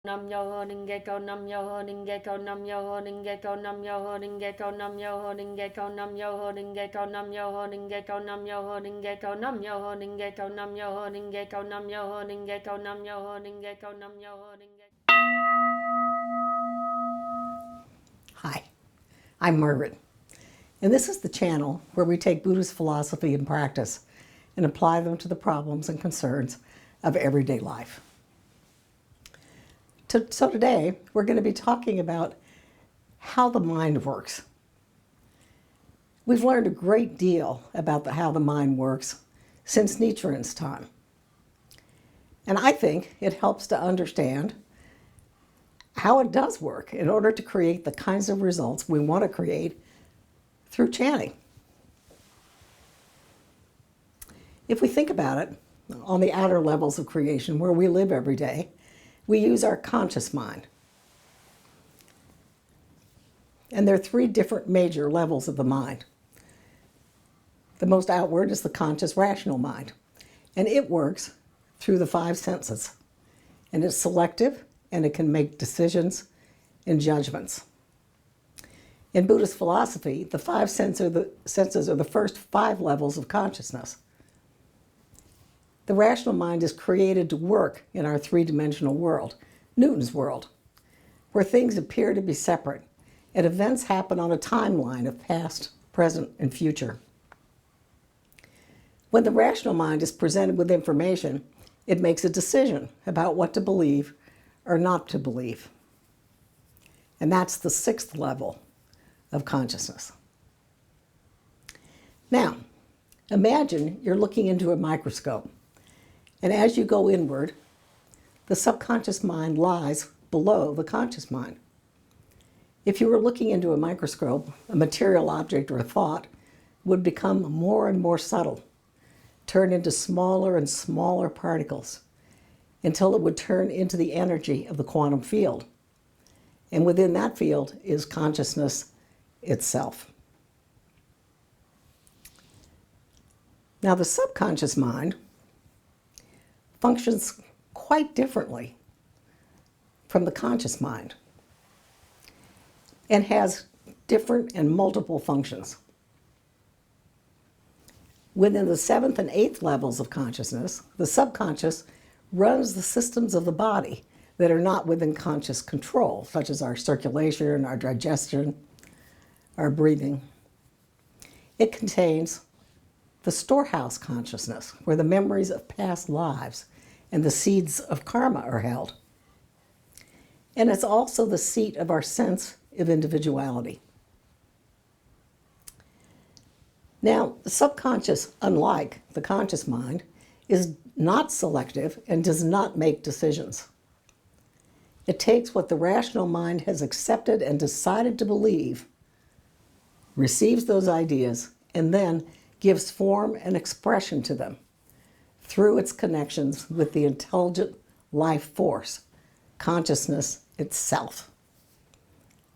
Nam yo ho ning ge ko nam yo ho ning ge ko nam yo ho ning ge ko nam yo ho ning ge ko nam yo ho ning ge ko nam yo ho ning ge ko nam yo ho ning ge ko nam yo ho ning ge ko nam yo ho ning ge ko nam yo ho ning ge ko nam yo ho ning ge ko nam yo ho ning ge ko nam yo ho ning ge. Hi, I'm Margaret, and this is the channel where we take Buddhist philosophy and practice and apply them to the problems and concerns of everyday life. So today, we're going to be talking about how the mind works. We've learned a great deal about how the mind works since Nichiren's time. And I think it helps to understand how it does work in order to create the kinds of results we want to create through chanting. If we think about it, on the outer levels of creation where we live every day, we use our conscious mind. And there are three different major levels of the mind. The most outward is the conscious rational mind, and it works through the five senses. And it's selective, and it can make decisions and judgments. In Buddhist philosophy, the five senses are the first five levels of consciousness. The rational mind is created to work in our three-dimensional world, Newton's world, where things appear to be separate and events happen on a timeline of past, present, and future. When the rational mind is presented with information, it makes a decision about what to believe or not to believe. And that's the sixth level of consciousness. Now, imagine you're looking into a microscope. And as you go inward, the subconscious mind lies below the conscious mind. If you were looking into a microscope, a material object or a thought would become more and more subtle, turn into smaller and smaller particles, until it would turn into the energy of the quantum field. And within that field is consciousness itself. Now, the subconscious mind functions quite differently from the conscious mind and has different and multiple functions. Within the seventh and eighth levels of consciousness, the subconscious runs the systems of the body that are not within conscious control, such as our circulation, our digestion, our breathing. It contains the storehouse consciousness, where the memories of past lives and the seeds of karma are held. And it's also the seat of our sense of individuality. Now, the subconscious, unlike the conscious mind, is not selective and does not make decisions. It takes what the rational mind has accepted and decided to believe, receives those ideas, and then gives form and expression to them through its connections with the intelligent life force, consciousness itself,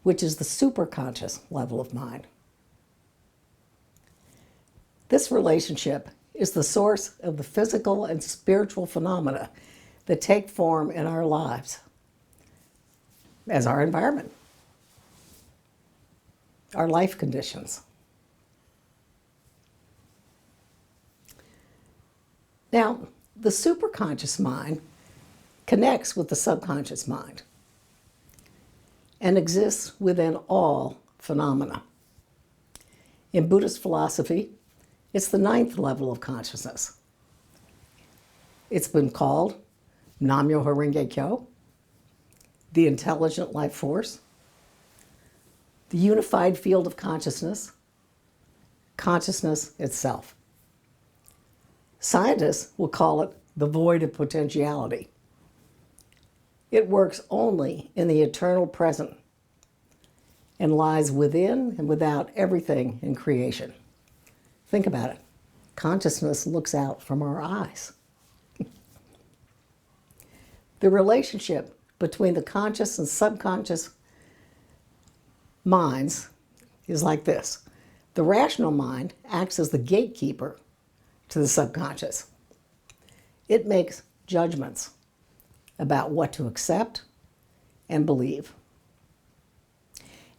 which is the superconscious level of mind. This relationship is the source of the physical and spiritual phenomena that take form in our lives as our environment, our life conditions. Now, the superconscious mind connects with the subconscious mind and exists within all phenomena. In Buddhist philosophy, it's the ninth level of consciousness. It's been called Nam-myoho Renge Kyo, the intelligent life force, the unified field of consciousness, consciousness itself. Scientists will call it the void of potentiality. It works only in the eternal present and lies within and without everything in creation. Think about it. Consciousness looks out from our eyes. The relationship between the conscious and subconscious minds is like this. The rational mind acts as the gatekeeper to the subconscious. It makes judgments about what to accept and believe.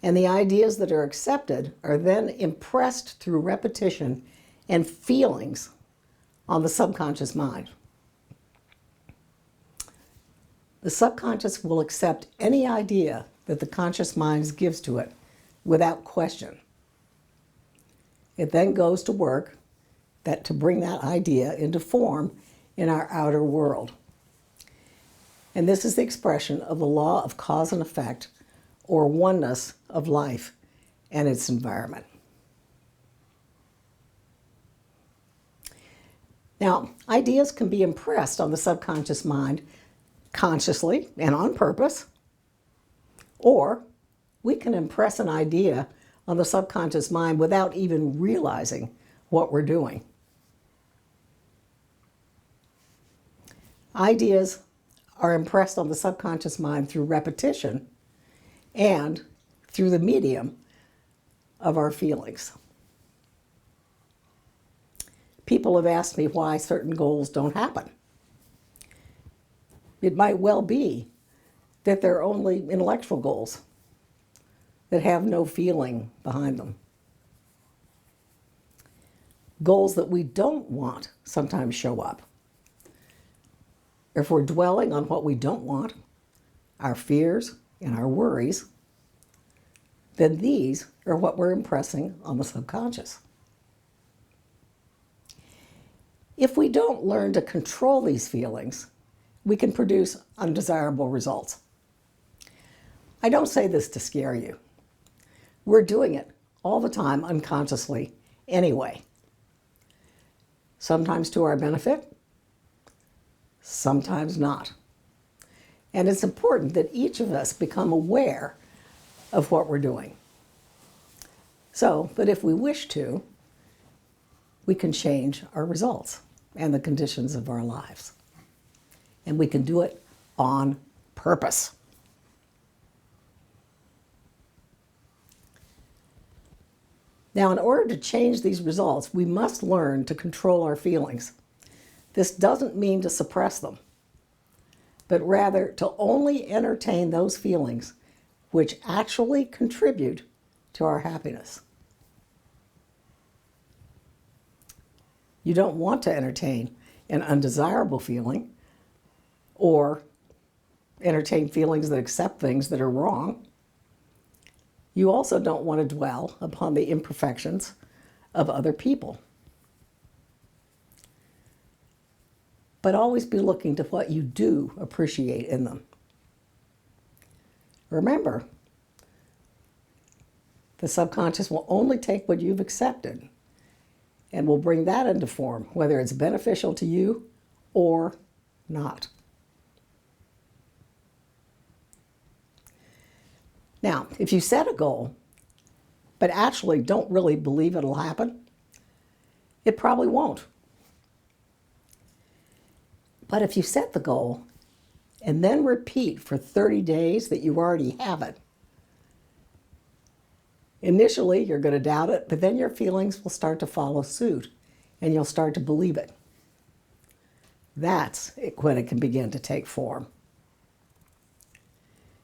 And the ideas that are accepted are then impressed through repetition and feelings on the subconscious mind. The subconscious will accept any idea that the conscious mind gives to it without question. It then goes to work to bring that idea into form in our outer world. And this is the expression of the law of cause and effect, or oneness of life and its environment. Now, ideas can be impressed on the subconscious mind consciously and on purpose, or we can impress an idea on the subconscious mind without even realizing what we're doing. Ideas are impressed on the subconscious mind through repetition and through the medium of our feelings. People have asked me why certain goals don't happen. It might well be that they're only intellectual goals that have no feeling behind them. Goals that we don't want sometimes show up. If we're dwelling on what we don't want, our fears and our worries, then these are what we're impressing on the subconscious. If we don't learn to control these feelings, we can produce undesirable results. I don't say this to scare you. We're doing it all the time unconsciously anyway. Sometimes to our benefit, sometimes not. And it's important that each of us become aware of what we're doing, so that if we wish to, we can change our results and the conditions of our lives. And we can do it on purpose. Now, in order to change these results, we must learn to control our feelings. This doesn't mean to suppress them, but rather to only entertain those feelings which actually contribute to our happiness. You don't want to entertain an undesirable feeling or entertain feelings that accept things that are wrong. You also don't want to dwell upon the imperfections of other people. But always be looking to what you do appreciate in them. Remember, the subconscious will only take what you've accepted and will bring that into form, whether it's beneficial to you or not. Now, if you set a goal, but actually don't really believe it'll happen, it probably won't. But if you set the goal and then repeat for 30 days that you already have it, initially you're going to doubt it, but then your feelings will start to follow suit and you'll start to believe it. That's when it can begin to take form.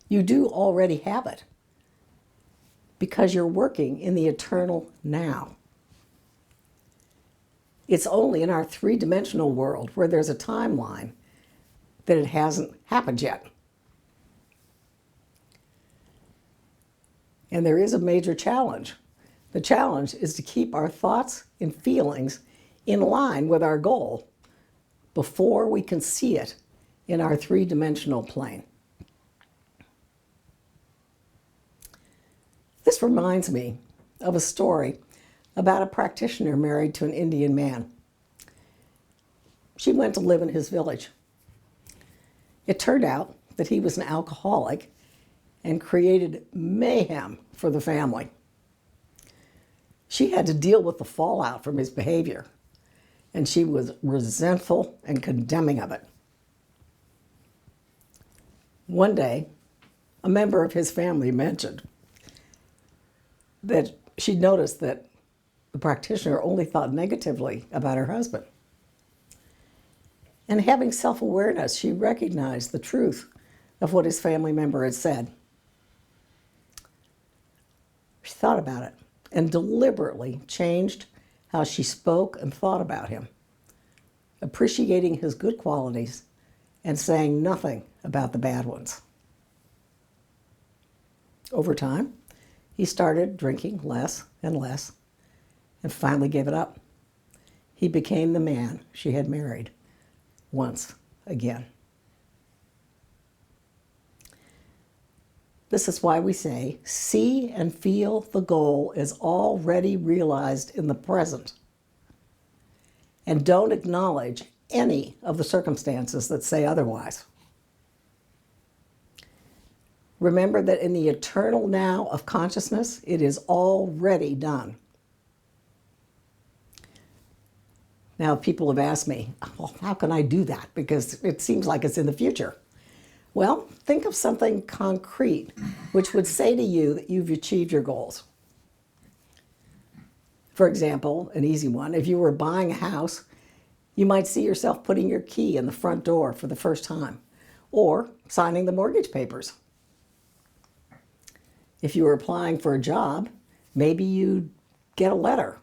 You do already have it because you're working in the eternal now. It's only in our three-dimensional world where there's a timeline that it hasn't happened yet. And there is a major challenge. The challenge is to keep our thoughts and feelings in line with our goal before we can see it in our three-dimensional plane. This reminds me of a story about a practitioner married to an Indian man. She went to live in his village. It turned out that he was an alcoholic and created mayhem for the family. She had to deal with the fallout from his behavior, and she was resentful and condemning of it. One day, a member of his family mentioned that she'd noticed that the practitioner only thought negatively about her husband. And having self-awareness, she recognized the truth of what his family member had said. She thought about it and deliberately changed how she spoke and thought about him, appreciating his good qualities and saying nothing about the bad ones. Over time, he started drinking less and less and finally gave it up. He became the man she had married once again. This is why we say, see and feel the goal is already realized in the present. And don't acknowledge any of the circumstances that say otherwise. Remember that in the eternal now of consciousness, it is already done. Now, people have asked me, well, how can I do that? Because it seems like it's in the future. Well, think of something concrete which would say to you that you've achieved your goals. For example, an easy one, if you were buying a house, you might see yourself putting your key in the front door for the first time, or signing the mortgage papers. If you were applying for a job, maybe you'd get a letter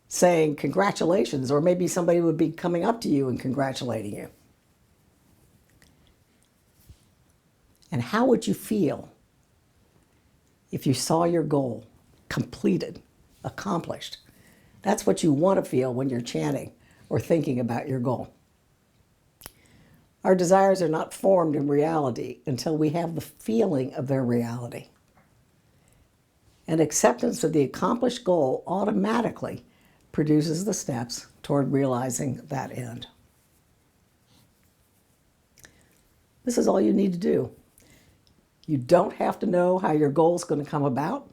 saying congratulations, or maybe somebody would be coming up to you and congratulating you. And how would you feel if you saw your goal completed, accomplished? That's what you want to feel when you're chanting or thinking about your goal. Our desires are not formed in reality until we have the feeling of their reality. And acceptance of the accomplished goal automatically produces the steps toward realizing that end. This is all you need to do. You don't have to know how your goal is going to come about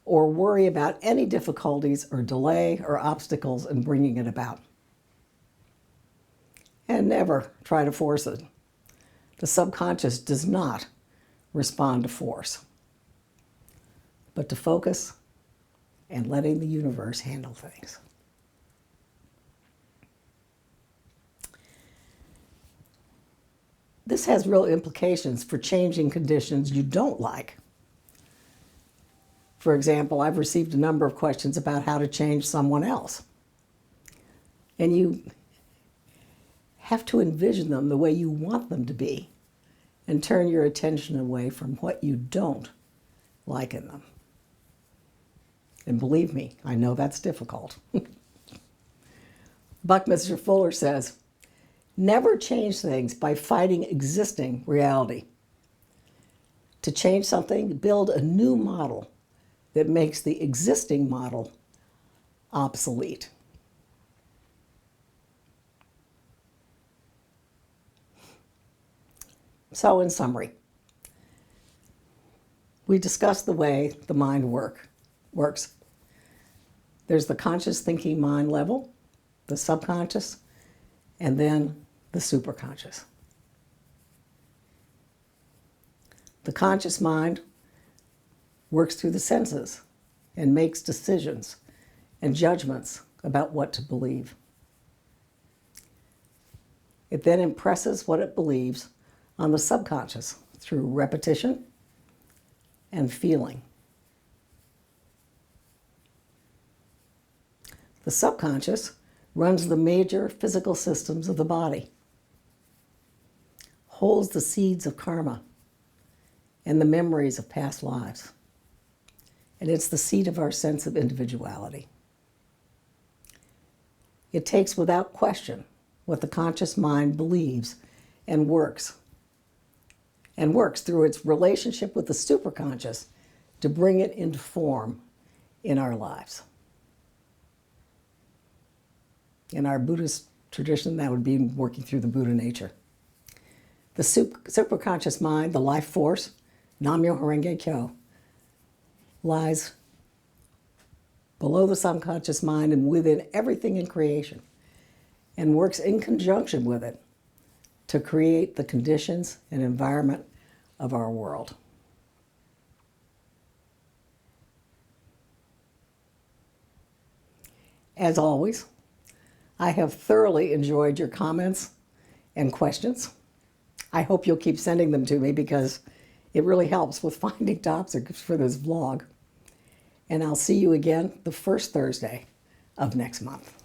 or worry about any difficulties or delay or obstacles in bringing it about. And never try to force it. The subconscious does not respond to force, but to focus and letting the universe handle things. This has real implications for changing conditions you don't like. For example, I've received a number of questions about how to change someone else. And you have to envision them the way you want them to be and turn your attention away from what you don't like in them. And believe me, I know that's difficult. Buckminster Fuller says, never change things by fighting existing reality. To change something, build a new model that makes the existing model obsolete. So in summary, we discussed the way the mind works. There's the conscious thinking mind level, the subconscious, and then the superconscious. The conscious mind works through the senses and makes decisions and judgments about what to believe. It then impresses what it believes on the subconscious through repetition and feeling. The subconscious runs the major physical systems of the body, holds the seeds of karma and the memories of past lives, and it's the seat of our sense of individuality. It takes without question what the conscious mind believes and works through its relationship with the superconscious to bring it into form in our lives. In our Buddhist tradition, that would be working through the Buddha nature. The superconscious mind, the life force, Nam-myoho Renge Kyo, lies below the subconscious mind and within everything in creation, and works in conjunction with it to create the conditions and environment of our world. As always, I have thoroughly enjoyed your comments and questions. I hope you'll keep sending them to me because it really helps with finding topics for this vlog. And I'll see you again the first Thursday of next month.